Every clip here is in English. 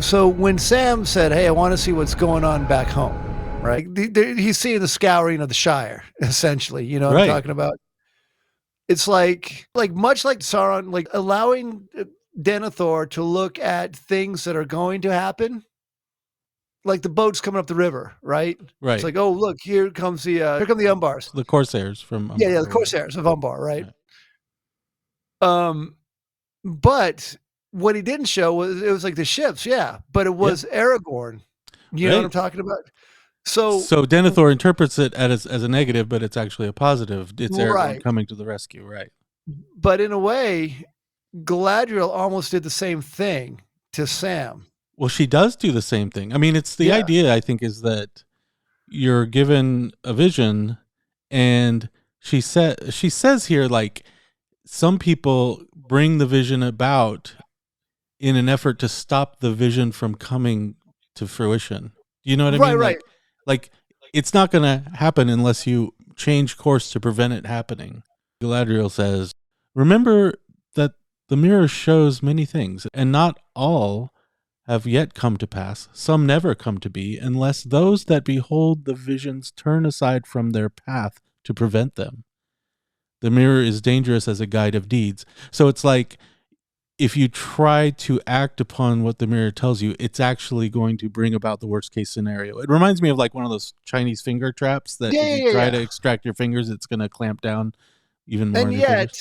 So when Sam said, "Hey, I want to see what's going on back home," right? He's seeing the scouring of the Shire, essentially. You know what I'm talking about? It's like much like Sauron, like allowing Denethor to look at things that are going to happen, like the boats coming up the river, right? Right. It's like, oh, look, here come the Umbars, the Corsairs from Umbar. Yeah, the Corsairs of Umbar, right? But what he didn't show was it was like the ships, but it was Aragorn. You know what I'm talking about? So Denethor interprets it as a negative, but it's actually a positive. It's Aragorn coming to the rescue, right? But in a way, Galadriel almost did the same thing to Sam. Well, she does do the same thing. I mean, it's the idea, I think, is that you're given a vision, and she says here, like, some people bring the vision about in an effort to stop the vision from coming to fruition. You know what I mean? Right. Like it's not going to happen unless you change course to prevent it happening. Galadriel says, "Remember that the mirror shows many things, and not all have yet come to pass. Some never come to be, unless those that behold the visions turn aside from their path to prevent them. The mirror is dangerous as a guide of deeds." So it's like, if you try to act upon what the mirror tells you, it's actually going to bring about the worst case scenario. It reminds me of like one of those Chinese finger traps that if you try to extract your fingers, it's going to clamp down even more. And yet,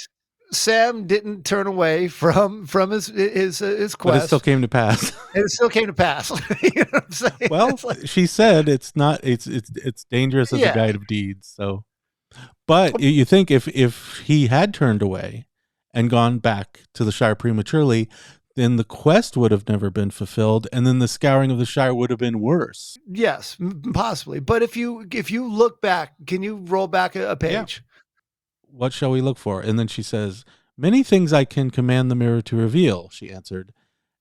Sam didn't turn away from his quest. But it still came to pass. It still came to pass. You know what I'm saying? Well, she said it's not. It's dangerous as a guide of deeds. So, but you think if he had turned away and gone back to the Shire prematurely, then the quest would have never been fulfilled, and then the scouring of the Shire would have been worse. Yes, possibly. But if you look back, can you roll back a page? Yeah. What shall we look for? And then she says, "Many things I can command the mirror to reveal," she answered,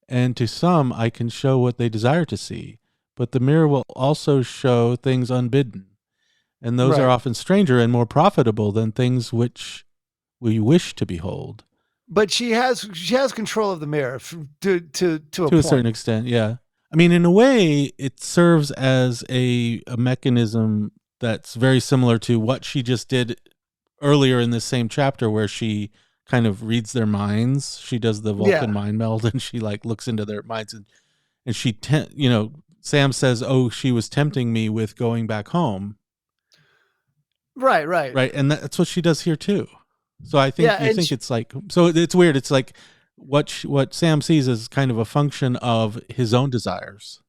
"and to some I can show what they desire to see. But the mirror will also show things unbidden, and those are often stranger and more profitable than things which we wish to behold." But she has control of the mirror to a certain extent. Yeah. I mean, in a way, it serves as a mechanism that's very similar to what she just did earlier in this same chapter, where she kind of reads their minds. She does the Vulcan mind meld, and she like looks into their minds, and she Sam says, "Oh, she was tempting me with going back home." Right. And that's what she does here too. So I think it's like, so it's weird. It's like what Sam sees is kind of a function of his own desires.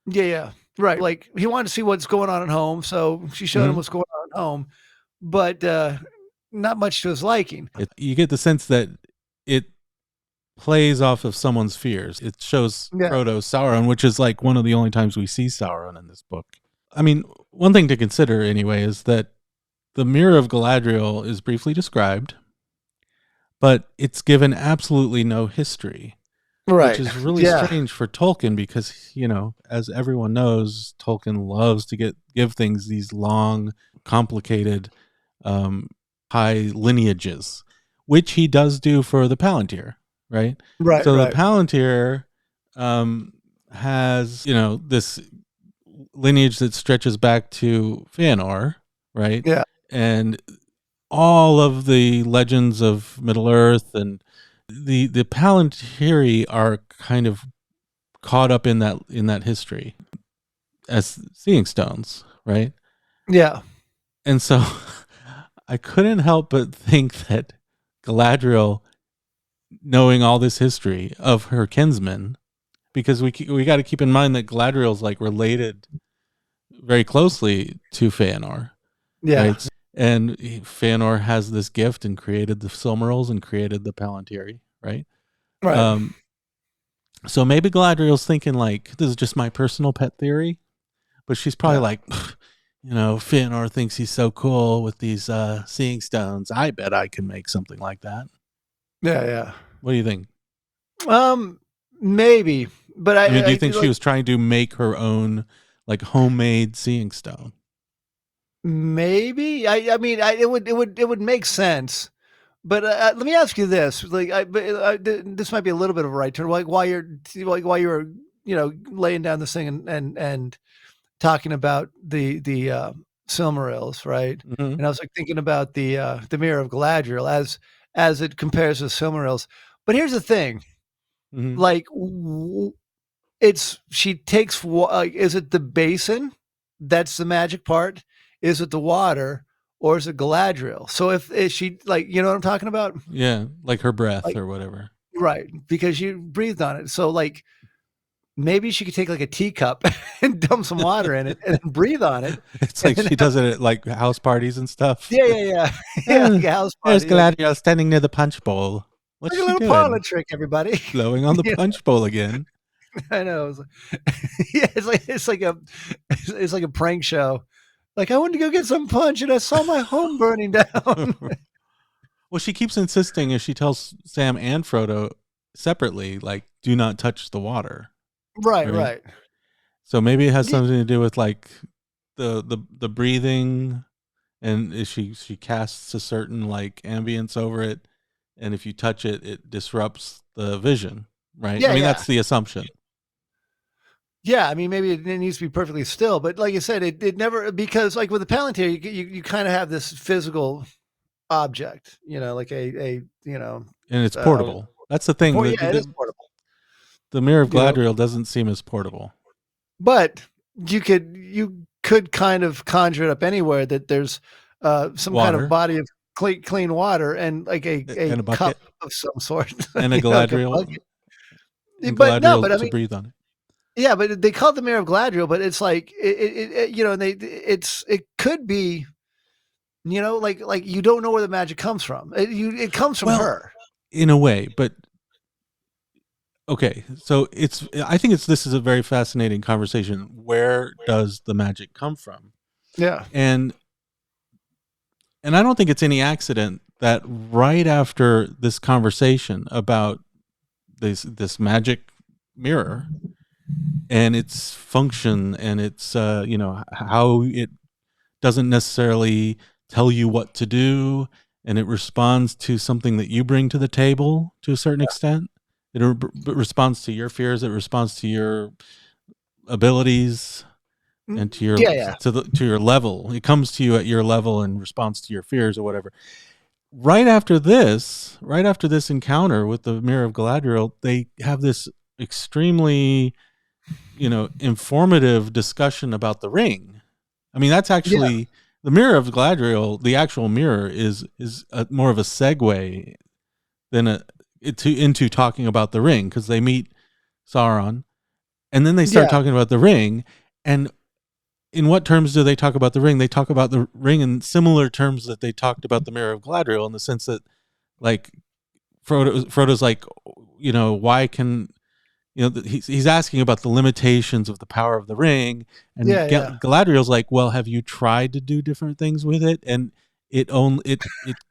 Yeah. Right. Like he wanted to see what's going on at home, so she showed him what's going on at home, but not much to his liking. You get the sense that it plays off of someone's fears. It shows Frodo Sauron, which is like one of the only times we see Sauron in this book. I mean, one thing to consider anyway is that the Mirror of Galadriel is briefly described, but it's given absolutely no history. Which is really strange for Tolkien because, as everyone knows, Tolkien loves to give things these long, complicated, high lineages, which he does do for the Palantir, right? So the Palantir has, this lineage that stretches back to Fëanor, right? Yeah. And all of the legends of Middle-earth and the Palantiri are kind of caught up in that history as seeing stones, right? Yeah. And so I couldn't help but think that Galadriel, knowing all this history of her kinsmen, because we got to keep in mind that Galadriel's like related very closely to Fëanor. Yeah. Right? And Fëanor has this gift and created the Silmarils and created the Palantiri, right? Right. So maybe Galadriel's thinking like, this is just my personal pet theory, but she's probably like, Fëanor thinks he's so cool with these seeing stones. I bet I can make something like that. Yeah. What do you think? Maybe, but do you think she was trying to make her own like homemade seeing stone? Maybe. I mean, it would make sense, But let me ask you this: like, this might be a little bit of a right turn. Like, while you're laying down this thing and talking about the Silmarils, right? Mm-hmm. And I was like thinking about the Mirror of Galadriel as it compares to Silmarils. But here's the thing: Mm-hmm. like, she takes is it the basin that's the magic part? Is it the water? Or is it Galadriel? So if she, like, you know what I'm talking about? Yeah, like her breath Like, or whatever. right, because you breathed on it. So, like, maybe she could take like a teacup and dump some water in it and then breathe on it, It's and like then she does it at like house parties and stuff. yeah, yeah, like a house There's party, like Galadriel standing near the punch bowl. What's a she little doing? parlor trick, everybody. Blowing on the Yeah, punch bowl again. I know. Yeah, it's like a prank show. Like, I went to go get some punch and I saw my home burning down. Well, she keeps insisting, as she tells Sam and Frodo separately, like, do not touch the water. Right, Right. right. So maybe it has Yeah, something to do with like the breathing, and she casts a certain like ambience over it, and if you touch it, it disrupts the vision. Right. I yeah, mean, yeah. that's the assumption. Yeah, I mean, maybe it needs to be perfectly still, but like you said, it never, because like with the Palantir, you kind of have this physical object, like a And it's uh, portable. That's the thing. yeah, it is portable, The Mirror of you know, Galadriel doesn't seem as portable. but you could kind of conjure it up anywhere that there's some kind of Water body of clean water and like a and a cup bucket of some sort, and a like a Galadriel bucket. and But no, but Galadriel I to mean, breathe on it. yeah, but they call it the Mirror of Galadriel, but it's like and it could be. Like you don't know where the magic comes from. It comes from Well, her. in a way, but okay. So I think this is a very fascinating conversation. Where does the magic come from? Yeah. And I don't think it's any accident that right after this conversation about this magic mirror and its function and its how it doesn't necessarily tell you what to do, and it responds to something that you bring to the table to a certain extent. It responds to your fears, it responds to your abilities and to your Yeah, yeah. to your level. It comes to you at your level in response to your fears or whatever. Right after this encounter with the Mirror of Galadriel, they have this extremely informative discussion about the ring. I mean, that's Yeah. actually the Mirror of Galadriel. The actual mirror is more of a segue than into talking about the ring, because they meet Sauron and then they start Yeah. talking about the ring. And in what terms do they talk about the ring? They talk about the ring in similar terms that they talked about the Mirror of Galadriel, in the sense that, like, Frodo's like, why can he's asking about the limitations of the power of the ring, and Yeah, yeah. Galadriel's like, well, have you tried to do different things with it? And it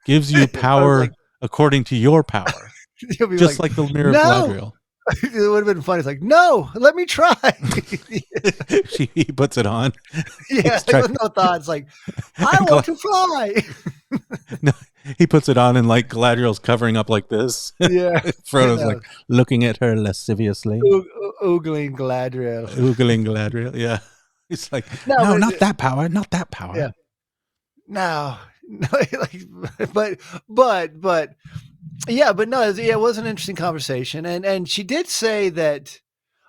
gives you I was like, power according to your power, he'll be just like, like the Mirror of no. Galadriel. It would have been funny. It's like, no, let me try. He puts it on. Yeah, with no thoughts. Like, I And want to fly. no, he puts it on, and like Galadriel's covering up like this. Yeah, I Frodo's know. like looking at her lasciviously, Oogling Galadriel. oogling Galadriel. Yeah, he's like, No, no, but not that power, not that power. yeah, no, no, like, but yeah, but no, it was an interesting conversation, and she did say that.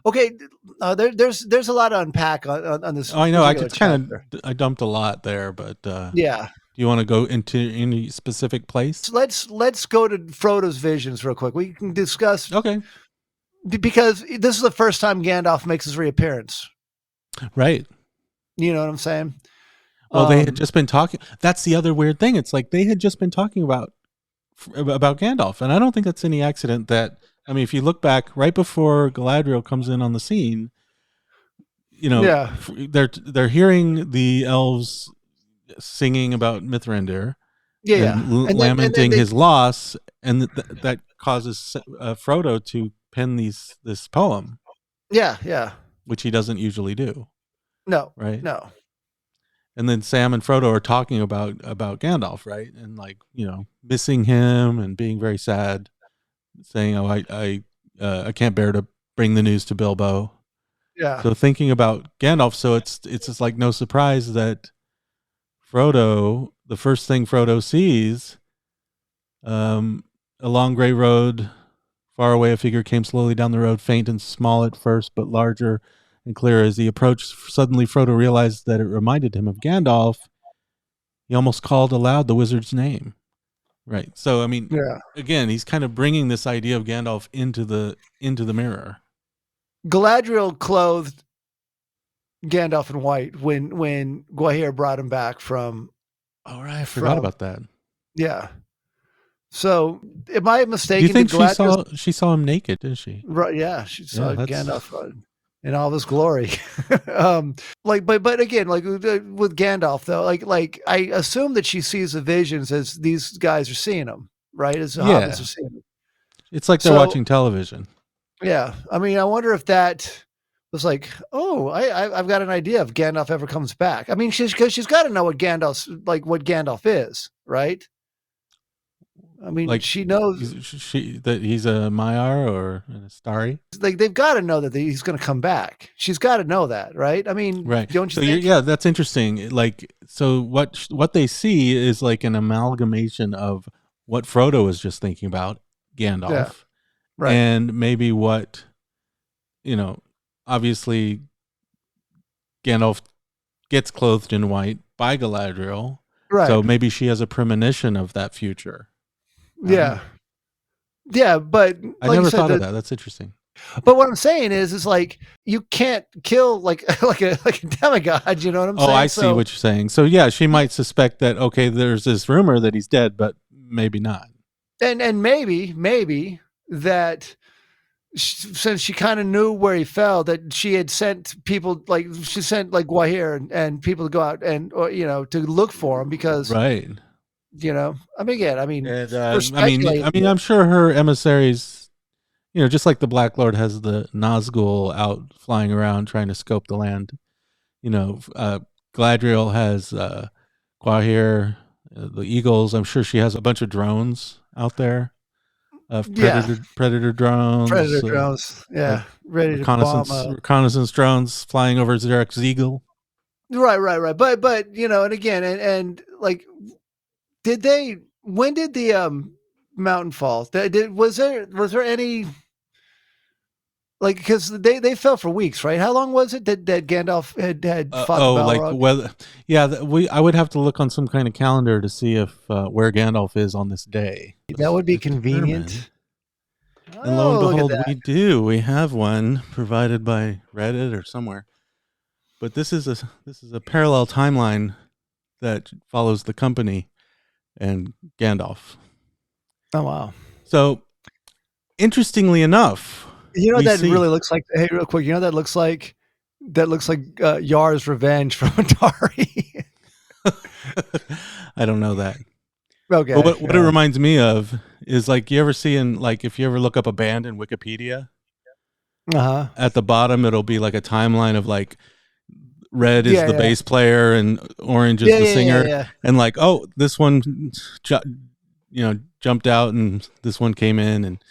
Okay, there's a lot to unpack on this Oh, I know. I particular just kind chapter. of I dumped a lot there, but Yeah, do you want to go into any specific place? so let's go to Frodo's visions real quick. We can discuss Okay, because this is the first time Gandalf makes his reappearance. right. You know what I'm saying? Well, they had just been talking. That's the other weird thing. It's like they had just been talking about Gandalf, and I don't think that's any accident. That, I mean, if you look back right before Galadriel comes in on the scene, Yeah, they're hearing the elves singing about Mithrandir yeah, and yeah, and then lamenting they his loss, and that causes Frodo to pen this poem, yeah, yeah. which he doesn't usually do, No, right? no. And then Sam and Frodo are talking about Gandalf, right? And like, missing him and being very sad, saying, "Oh, I can't bear to bring the news to Bilbo." Yeah. So thinking about Gandalf, so it's just like no surprise that Frodo, the first thing Frodo sees, a long gray road, far away, a figure came slowly down the road, faint and small at first, but larger and clearer. As he approached, suddenly Frodo realized that it reminded him of Gandalf. He almost called aloud the wizard's name. Right. So, I mean, Yeah. again, he's kind of bringing this idea of Gandalf into the mirror. Galadriel clothed Gandalf in white when Guahir brought him back from. Oh, right. I forgot about that. Yeah. So, am I mistaken? Do you think she saw him naked? Did she? Right. Yeah, she saw Gandalf in all of his glory. But again, like with Gandalf though, like I assume that she sees the visions as these guys are seeing them, right? As the hobbits are seeing them. It's like they're watching television. Yeah, I mean, I wonder if that was like, oh, I've got an idea if Gandalf ever comes back. I mean, she's got to know what Gandalf is, right? I mean, like she knows that he's a Maiar or a Starry. Like they've got to know that he's going to come back. She's got to know that, right? I mean, right? Don't you think? Yeah, that's interesting. Like, so what they see is like an amalgamation of what Frodo was just thinking about, Gandalf, right? And maybe what obviously Gandalf gets clothed in white by Galadriel, right? So maybe she has a premonition of that future. Yeah. Yeah, but I never thought of that. That's interesting. But what I'm saying is like you can't kill like a demigod. You know what I'm saying? Oh, I see what you're saying. So yeah, she might suspect that there's this rumor that he's dead, but maybe not. And maybe that since she kind of knew where he fell, that she had sent people like Guahir and people to go out and to look for him because right. I mean, again, I'm sure her emissaries, just like the Black Lord has the Nazgul out flying around trying to scope the land. Galadriel has Guahir, the Eagles. I'm sure she has a bunch of drones out there, predator drones. Yeah, ready to bomb. Reconnaissance drones flying over Xerek's Eagle. Right. But and again, and like. When did the mountain fall? Was there any like because they fell for weeks, right? How long was it that Gandalf had fought the Balrog? I would have to look on some kind of calendar to see if where Gandalf is on this day. That would be convenient. And lo and behold, we do. We have one provided by Reddit or somewhere. But this is a parallel timeline that follows the company and Gandalf. Oh wow! So, interestingly enough, really looks like. Hey, real quick, that looks like Yar's revenge from Atari. I don't know that. Okay. But what it reminds me of is like you ever see if you ever look up a band in Wikipedia, at the bottom it'll be like a timeline of like. Red is the bass player and orange is the singer. And like, oh, this one, jumped out and this one came in and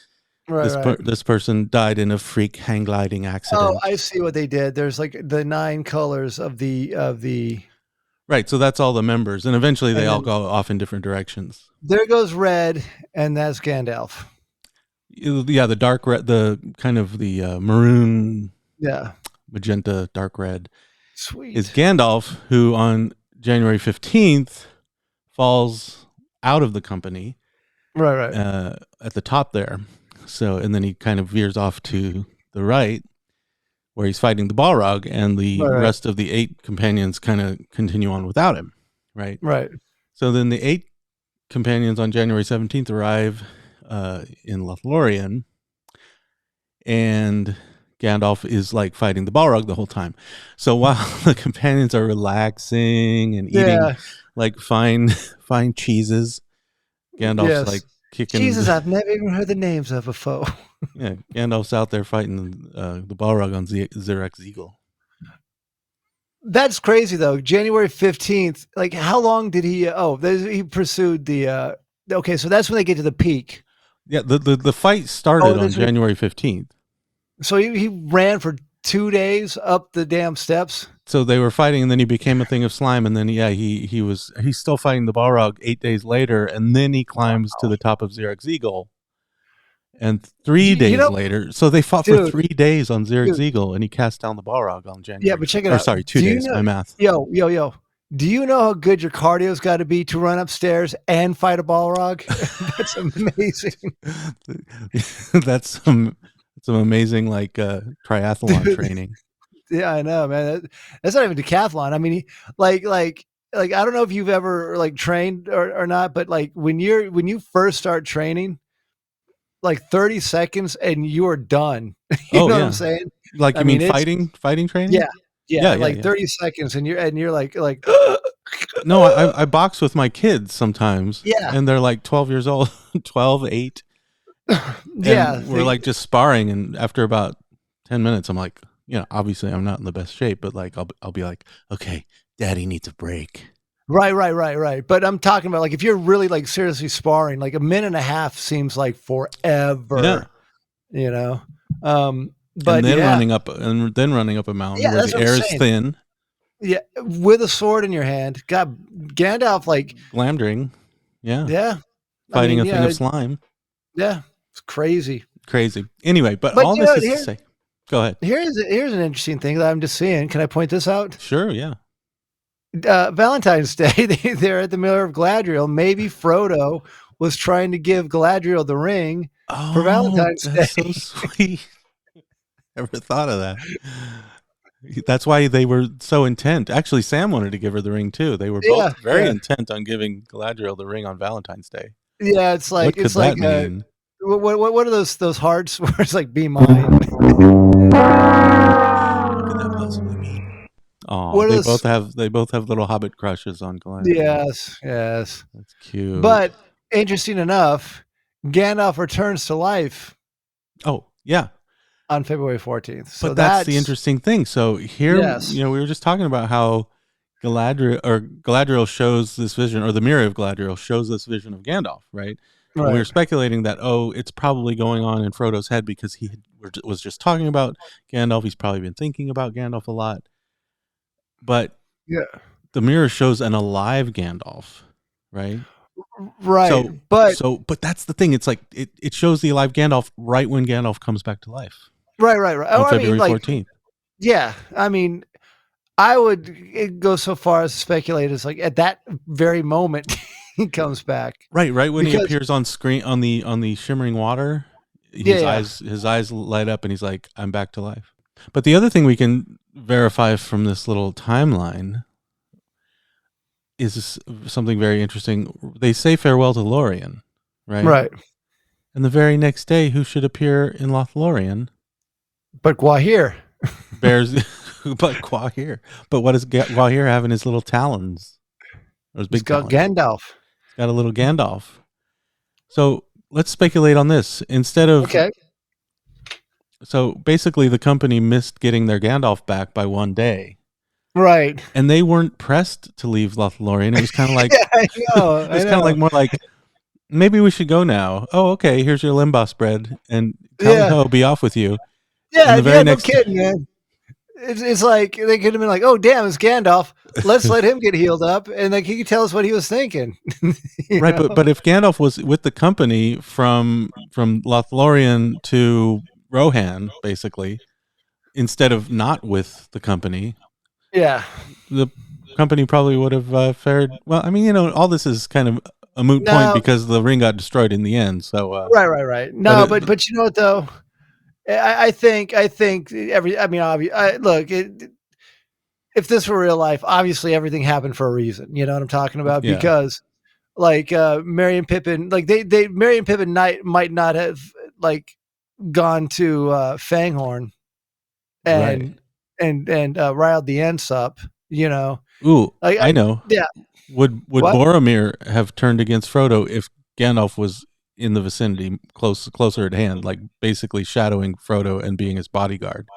this person died in a freak hang gliding accident. Oh, I see what they did. There's like the 9 colors of the. Right. So that's all the members. And eventually they all go off in different directions. There goes Red. And that's Gandalf. Yeah. The dark red, the kind of the maroon. Yeah. Magenta, dark red. Sweet. Is Gandalf, who on January 15th falls out of the company. Right. At the top there. So, and then he kind of veers off to the right where he's fighting the Balrog and the rest of the 8 companions kind of continue on without him. Right. Right. So then the 8 companions on January 17th arrive in Lothlorien and Gandalf is like fighting the Balrog the whole time. So while the companions are relaxing and eating like fine cheeses, Gandalf's like kicking cheeses I've never even heard the names of before. Yeah, Gandalf's out there fighting the Balrog on Xerek's Eagle. That's crazy though. January 15th. Like, how long did he? He pursued the. Okay, so that's when they get to the peak. Yeah, the fight started on January 15th. So he ran for 2 days up the damn steps. So they were fighting, and then he became a thing of slime, and then he's still fighting the Balrog 8 days later, and then he climbs to the top of Xerx's Eagle. And 3 days later, so they fought for 3 days on Xerx's Eagle, and he cast down the Balrog on January. Yeah, but check it out. Sorry, 2 days. My math. Yo. Do you know how good your cardio's got to be to run upstairs and fight a Balrog? That's amazing. That's some amazing triathlon training. Yeah, I know, man. That's not even decathlon. I mean, like I don't know if you've ever like trained or not, but like when you first start training, like 30 seconds and you are done. You know what I'm saying? Like, you mean fighting training? Yeah, like 30 seconds and you're like No, I box with my kids sometimes. Yeah. And they're like 12 years old, 12, 8. Yeah. We're like just sparring, and after about 10 minutes I'm like, obviously I'm not in the best shape, but like I'll be like, okay, daddy needs a break. Right. But I'm talking about like if you're really like seriously sparring, like a minute and a half seems like forever. Yeah. But and then running up a mountain where the air is thin. Yeah, with a sword in your hand. God, Gandalf like glamdring. Yeah. Yeah. Fighting a thing of slime. Yeah. It's crazy. Anyway, but all this is to say. Go ahead. Here's an interesting thing that I'm just seeing. Can I point this out? Sure, yeah. Valentine's Day, they're at the Mirror of Galadriel. Maybe Frodo was trying to give Galadriel the ring for Valentine's Day. That's so sweet. Never thought of that. That's why they were so intent. Actually, Sam wanted to give her the ring too. They were both very intent on giving Galadriel the ring on Valentine's Day. Yeah, it's like what could that mean? What are those hearts where it's like be mine? What could that possibly mean? Oh, they both have little hobbit crushes on Galadriel. Yes. That's cute. But interesting enough, Gandalf returns to life. Oh, yeah. On February 14th. So but that's the interesting thing. So here, we were just talking about how Galadriel shows this vision, or the Mirror of Galadriel shows this vision of Gandalf, right? We were speculating that, it's probably going on in Frodo's head because he was just talking about Gandalf. He's probably been thinking about Gandalf a lot. But the Mirror shows an alive Gandalf, right? Right. But that's the thing. It's like it shows the alive Gandalf right when Gandalf comes back to life. Right. On February 14th. Yeah. I mean, I would go so far as to speculate as like at that very moment he comes back. Right when he appears on screen on the shimmering water, his eyes light up and he's like, I'm back to life. But the other thing we can verify from this little timeline is something very interesting. They say farewell to Lorien, right? Right. And the very next day, who should appear in Lothlorien? But Gwahir. But Gwahir. But what does Gwahir have in his little talons? Those big talons. Gandalf. He's got a little Gandalf. So let's speculate on this. Instead of... Okay. So basically the company missed getting their Gandalf back by 1 day. Right. And they weren't pressed to leave Lothlorien. It was kind of like... I know. It was kind of like more like, maybe we should go now. Oh, okay, here's your Limbaugh bread. And tally-ho, be off with you. Yeah, no kidding, man. It's like they could have been like, "Oh, damn, it's Gandalf. Let's let him get healed up, and like he could tell us what he was thinking." Right, but if Gandalf was with the company from Lothlorien to Rohan, basically, instead of not with the company, the company probably would have fared well. I mean, all this is kind of a moot point because the ring got destroyed in the end. So right. No, but you know what though. I think look, if this were real life, obviously everything happened for a reason. You know what I'm talking about? Yeah. Because like Merry and Pippin, like Merry and Pippin might not have like gone to Fanghorn and riled the Ents up. Ooh, like, I know. Yeah. Would Boromir have turned against Frodo if Gandalf was in the vicinity, closer at hand, like basically shadowing Frodo and being his bodyguard?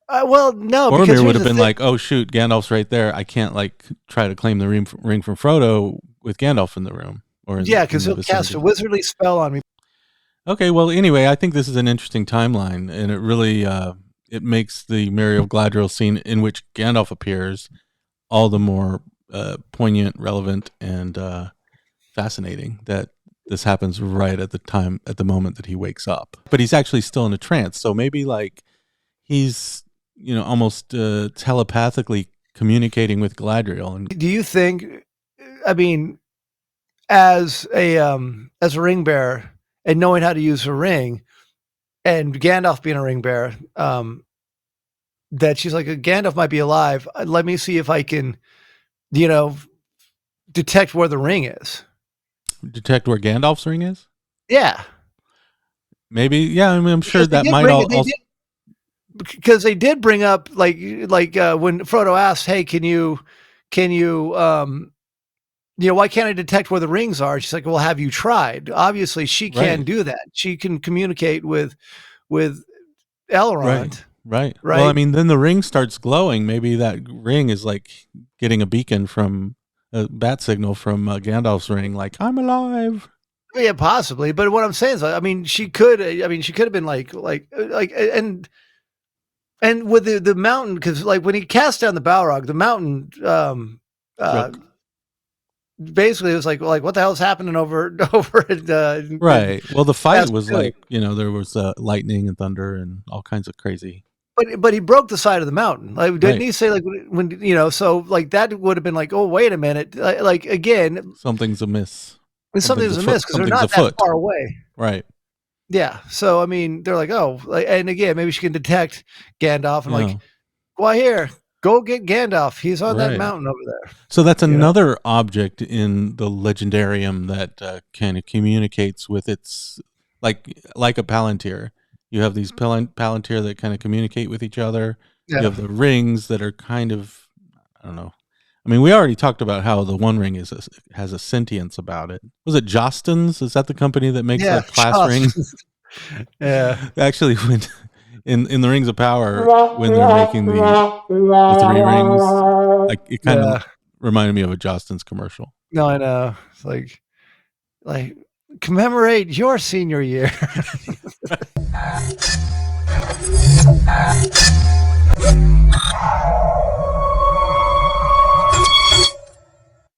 Well, no, Boromir because would here's have the been thing. like, "Oh shoot, Gandalf's right there. I can't like try to claim the ring from Frodo with Gandalf in the room or Yeah, in because the he'll cast a vicinity." wizardly spell on me. Okay, well, anyway, I think this is an interesting timeline, and it really it makes the Mirror of Galadriel scene in which Gandalf appears all the more poignant, relevant, and fascinating that this happens right at the moment that he wakes up. But he's actually still in a trance, so maybe like he's almost telepathically communicating with Galadriel. And Do you think? I mean, as a ring bearer and knowing how to use a ring, and Gandalf being a ring bearer, that she's like, Gandalf might be alive. Let me see if I can, detect where the ring is. Detect where Gandalf's ring is? Yeah. Maybe, yeah. I mean, I'm sure Because they that did might bring it. also. Because they did bring up like when Frodo asked, "Hey, can you, why can't I detect where the rings are?" She's like, "Well, have you tried?" Obviously, she can Right. do that. She can communicate with Right. Elrond, Right. Well, I right? mean, then the ring starts glowing. Maybe that ring is like getting a beacon from a bat signal from Gandalf's ring, like I'm alive. Yeah, possibly. But what I'm saying is, I mean, she could. I mean, she could have been and with the mountain, because like when he cast down the Balrog, the mountain, uh, Shook. basically it was like what the hell's happening over in Right. Well, the fight was Castle? like there was lightning and thunder and all kinds of crazy. But he broke the side of the mountain. Like, didn't Right. he say like when so like that would have been like, oh wait a minute, like again, Something's amiss. something was amiss because they're Something's not that afoot. far away. Right. Yeah. So I mean, they're like, oh, and again, maybe she can detect Gandalf and like, why here? Go get Gandalf. He's on that mountain over there. So that's another object in the legendarium that kind of communicates with its like a palantir. You have these palantir that kind of communicate with each other. Yeah. You have the rings that are kind of, I don't know. I mean, we already talked about how the One Ring has a sentience about it. Was it Jostens? Is that the company that makes the class rings? Yeah. Actually, when in the Rings of Power, when they're making the 3 rings, like it kind of reminded me of a Jostens commercial. No, I know. It's like commemorate your senior year.